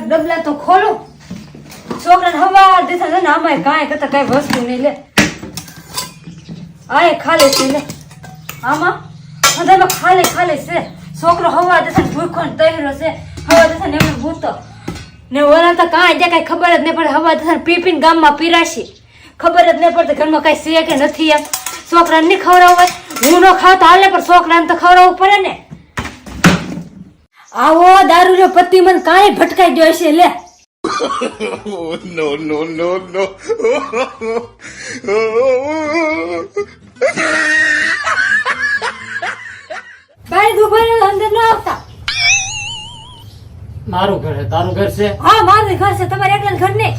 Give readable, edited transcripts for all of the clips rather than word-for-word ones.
ડબલા તો ખોલો છોકરાને હવા દેતા ને આમાં કાંઈ કરતા કઈ વસ્તુ નહીં લે આય ખાલી છે લે આમાં હદામાં ખાલી છે છોકરો હવા દેતા ભૂખો ને તહેરો છે હવા દેતા ને એમને ભૂતો ને ઓલા તો કાંઈ જે કાંઈ ખબર જ નહીં પડે હવા દેતા પીપીને ગામમાં પીરાશી ખબર જ નહીં પડતી ઘરમાં કાંઈ છે કે નથી એમ છોકરાને નહીં ખવડાવવા હું ન ખાવ તો હાલે પણ છોકરાને તો ખવડાવવું પડે ને આવો દારૂ નો પતિ મને કાંઈ ભટકાઈ ગયો છે લે no, no, no, no. બાઈ દુભાઈ અંદર ન આવતા મારું ઘર છે તારું ઘર છે હા મારું ઘર છે તમારે એકલા ઘર નહીં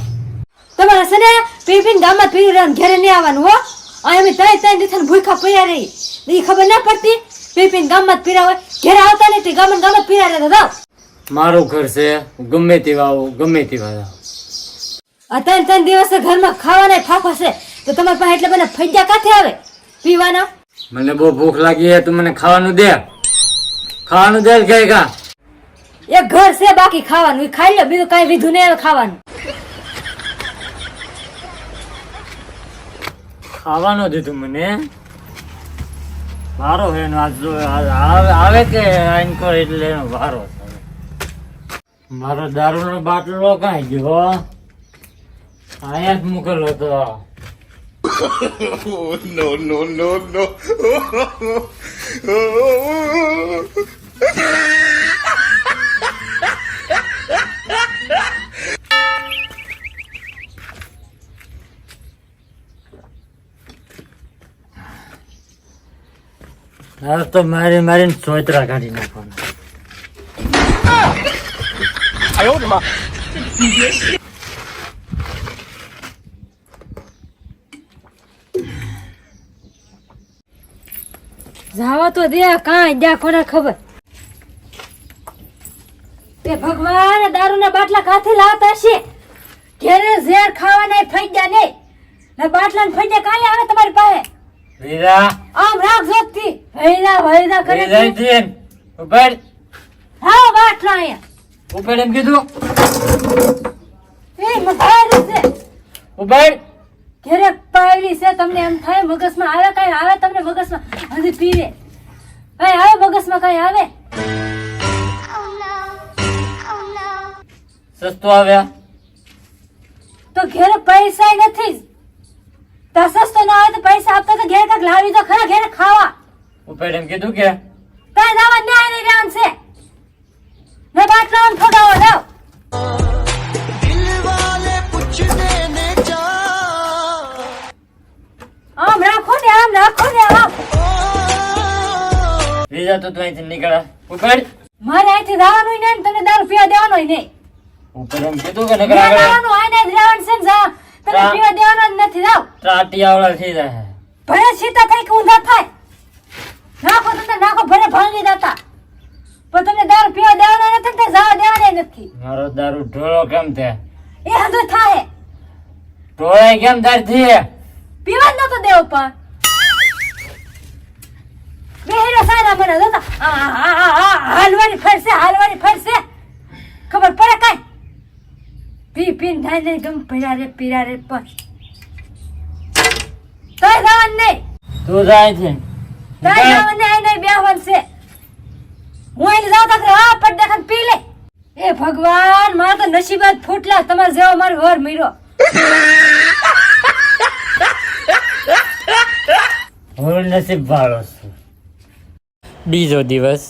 તમારે છે ને પીપીને ગામમાં પી રહ્યા ઘરે નહીં આવવાનું હો અમે ત્રણ દિવસ ભૂખા પડ્યા રહી એ ખબર ના પડતી પીપીને ગામમાં પીરા હોય ઘરે આવતા નથી ગામમાં પીરા રહેતા જાવ મારું ઘર છે ગમે તેવા આવું ગમે તેવા જાવ આ ત્રણ દિવસ ઘરમાં ખાવાના ફાફા છે તો તમારી પાસે એટલે મને ફૈજા કાંથી આવે પીવાના મને બહુ ભૂખ લાગી છે તું મને ખાવાનું દે કે કા એક ઘર છે બાકી ખાવાનું એ ખાઈ લો બીજું કાંઈ વિધું નહીં આવે ખાવાનું ખાવાનું દીધું મને વારો છે એનો આવે કે આઈન એટલે એનો વારો છે મારો દારૂનો બાટલો કાંઈ ગયો અહીંયા જ મૂકેલો હતો no, no, no, no. હવે તો મારીને સોયત્રા કાઢી નાખવાના જાવા તો દે કાંઈ દે કોને ખબર તે ભગવાન દારૂના બાટલા કાથી લાવતા છે ઘેરે ઝેર ખાવાના ફૈજા નહીં ને બાટલા ને ફૈજા કાલે આવે તમારી પાસે વીરા આમ રાખજો તી વૈદા કરે વીરા ઉપર હા બાટલા અહીંયા ઉપર એમ કીધું એ મધારી છે ઉપર ઘેરે પાયલી છે તમને એમ થાય મગજમાં આવે કઈ આવે તમને મગજમાં હજી પીવે કઈ આવે મગજમાં કઈ આવે સસ્તું આવ્યા તો ઘેરે પૈસા નથી તો સસ્તો ના આવે તો પૈસા આપતા તો ઘેર કાંક લાવી તો ખરા ઘેરે ખાવા ઉપર એમ કીધું કે તારે દાવા ન્યાય નહીં રહેવાનું છે ને બાટલા ફગાવો દાવ આમ રાખો ને આમ વીરા તો તું અહીંથી નીકળા ઉપર મારે અહીંથી જવાનું નહીં ને તમને દારૂ પીવા દેવાનો નહીં ઉપર એમ કીધું કે નકર આગળ જવાનું આને જ રહેવાનું છે ને જા તમે પીવા દેવાનો જ નથી જાવ ટાટિયાવાળા થઈ જાય ભલે સીતા થાય કે ઊંધા થાય નાખો તમને નાખો ભલે ભાંગી દાતા પણ તમને દારૂ પીવા દેવાનો નથી ને જવા દેવાના નથી મારો દારૂ ઢોળો કેમ છે એ હંધો થાય ઢોળાય કેમ તાર થી પીવા જ નતો દેવો પણ બેહીરો સારા મને જોતા હાલવાની ફરશે ખબર પડે કાંઈ પીને થાય નહીં ગમ પીરા રે પણ તોય જવાનું નહીં તું જાય છે તોય જવાનું નહીં બેહવાનું છે હું અહીં જાઉં તો હા પટ દેખાને પી લે એ ભગવાન મારા તો નસીબ જ ફૂટલા તમારે જેવો મારો વર મીરો હું નસીબ વાળો છું બીજો દિવસ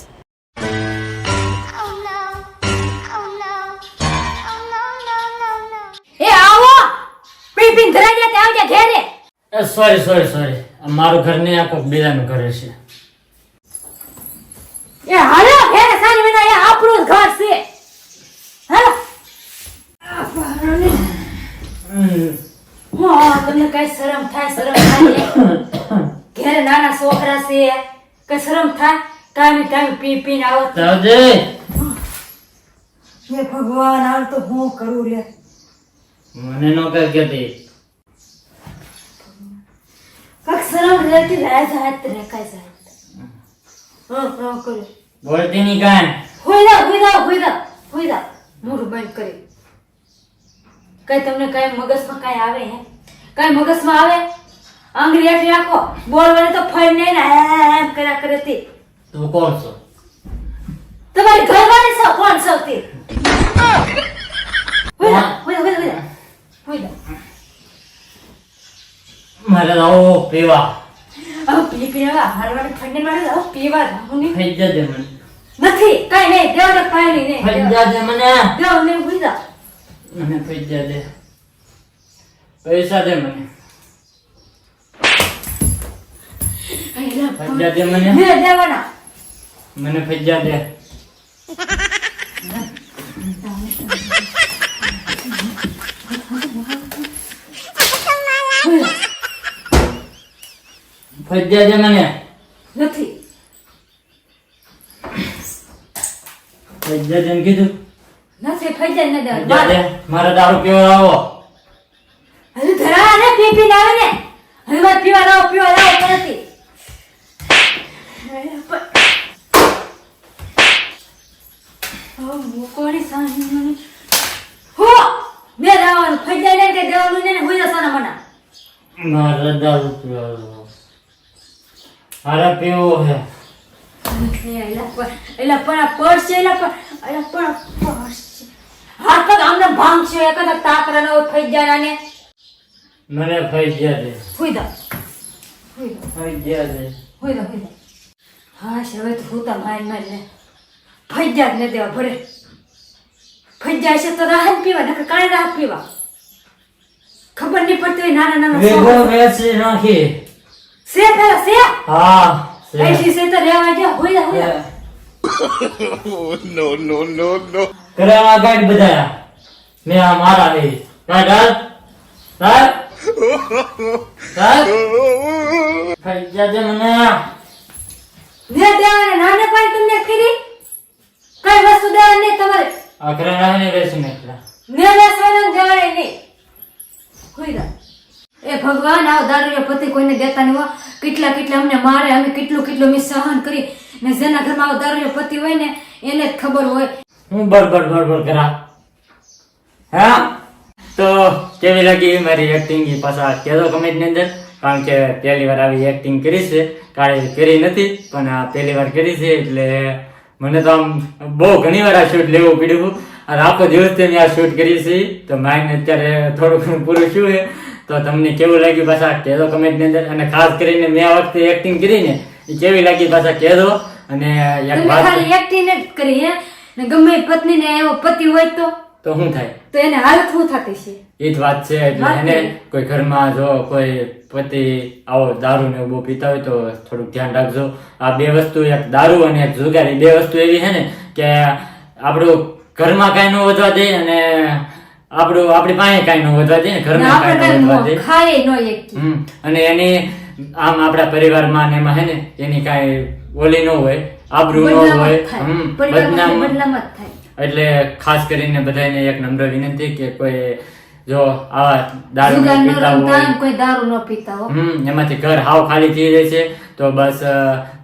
એ આવો પીપીન ધરાઈ જાય આવજે ઘેરે સોરી મારું ઘર નહીં આખો બીજાનું ઘર છે એ હાલો ઘેરે સારી વિના એ આપણું જ ઘર છે હાલો તમને કઈ શરમ થાય ઘેરે નાના છોકરા છે કઈ શરમ થાય કામી પીને આવો આવજે હે ભગવાન હાલ તો હું કરું લે મને નો કર કેતી કક શરમ રહેતી રાજ હાથ રે કઈ જાય કરો બોલતી નહીં કાંઈ હોઈ જા મોઢું બંધ કરી કઈ તમને કઈ મગજમાં કઈ આવે હે? કઈ મગજમાં આવે? આંગળી આટલી રાખો, બોલવાને તો ફળ નહીં ને એમ કર્યા કરે તે. તું કોણ છો? તમારી ઘરવાળી છો, કોણ છો તે? હોય જા. મારે આવો પીવા આવો પીવા હારવાડે ફંડે મારે આવો પીવા રાહુની થઈ જજે મને. નથી કઈ નહીં દેવને પાણી નહીં થઈ જજે મને. દેવને ભૂલી મને થઈ જજે. પૈસા દે મને. ફજ્જા દે મને. દેવાના મને ફજ્જા દે. ફજ્જા દે મને. નથી ફજ્જા દે ને કીધું. નથી ફૈજા ન ફજ્જા દે. દેવા મારા દારૂ પીવા આવો. હજુ ધરા ને પી પી આવે ને હજુ વાત પીવા લાવો નથી કોણી સાની હો બે દાવાનું ફૈજા ને કે દેવાનું ને હોય સાના મના મારા દારૂ પીવા આવો. મારા પીવો હે. એલા પણ પર્સ છે હાથ તો આમને ભાંગ છે એક જ તાકરા નો ફૈજા ને મને ફજ્જા દે. હુઈ દા ફજ્જા દે. હા હવે તો હું તો માર ને ફૈજા જ ન દેવા ભરે ફૈજા છે તો રાહ પીવા નકર કાઈ રાહ પીવા ખબર નહીં પડતી હોય નાના નાના વેગો વેચી નાખી. સે પેલા સે હા ऐसी से तो रेवा जा होया Oh, no, no, no, no. કરાવા ગાડી બધાયા. મેં આ મારા નહીં. કાઢ ફજ્જા દે મને. ને દેવાને નાને પાઈ તમને ફીરી કઈ વસ્તુ દેવા નહીં તમારે આખરે નાને બેસી નાખલા. ને બેસવાનું જવાય નહીં હોઈરા એ ભગવાન આવ દારૂ પતિ કોઈને દેતા નહીં હો કેટલા અમને મારે અમે કેટલું મેં સહન કરી ને જેના ઘરમાં આવો દારૂ પતિ હોય ને એને જ ખબર હોય હું બરબર કરા. હા તો કેવી લાગી મારી એક્ટિંગ એ પાછા કહેજો કમેન્ટ ની અંદર. કારણ કે પહેલી વાર આવી એક્ટિંગ કરી છે. કાલે કરી નથી પણ આ પહેલી વાર કરી છે એટલે મને તો આમ બહુ ઘણી વાર આ શૂટ લેવું પડ્યું. અને આખો દિવસ મેં આ શૂટ કરી છે તો માઇન્ડ અત્યારે થોડું ઘણું પૂરું શું છે. તો તમને કેવું લાગ્યું પાછા કહેજો કમેન્ટ ની અંદર. અને ખાસ કરીને મેં આ વખતે એક્ટિંગ કરી ને એ કેવી લાગી પાછા કહેજો. અને એક તમે વાત ખાલી એક્ટિંગ જ કરી હે ને ગમે પત્ની ને એવો પતિ હોય તો શું થાય તો એને હાલત શું થતી છે એ જ વાત છે. એટલે એને કોઈ ઘરમાં જો કોઈ પતિ આવો દારૂ ને એવું બહુ પીતા હોય તો થોડુંક ધ્યાન રાખજો. આ બે વસ્તુ એક દારૂ અને એક જુગારી બે વસ્તુ એવી છે ને કે આપણું ઘરમાં કાંઈ ન વધવા દે અને આપણી પાસે કાંઈ ન વધવા દે ને ઘરમાં કાંઈ ન વધવા દે. ખાય નો એક અને એની આમ આપણા પરિવારમાં ને એમાં હે ને એની કાંઈ ઓલી ન હોય આબરૂ ન હોય બદનામ. બદલામ જ થાય એટલે ખાસ કરીને બધાને એક નમ્ર વિનંતી કે કોઈ જો આવા દારૂ જુગાર ન પીતા રમતા હોય ને કોઈ દારૂ ન પીતા હો એમાંથી ઘર હાવ ખાલી થઈ જાય છે તો બસ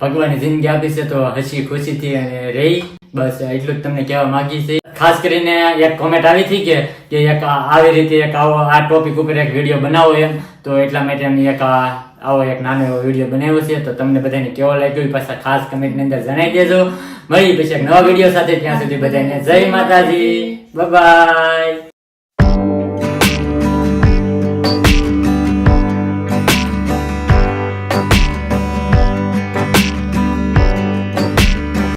ભગવાનની જિંદગી આપી છે તો હસી ખુશીથી અને રહી બસ એટલું જ તમને કહેવા માંગી છે. ખાસ કરીને એક કોમેન્ટ આવી હતી કે એક આવી રીતે એક આવો આ ટોપિક ઉપર એક વિડીયો બનાવો એમ તો એટલા માટે અમે એક આવો એક નાનો એવો વિડીયો બનાવ્યો છે. તો તમને બધાને કેવો લાગ્યો પાછા ખાસ કમેન્ટની અંદર જણાવી દેજો. મળી પછી એક નવા વિડીયો સાથે ત્યાં સુધી બધાને જય માતાજી. બાય.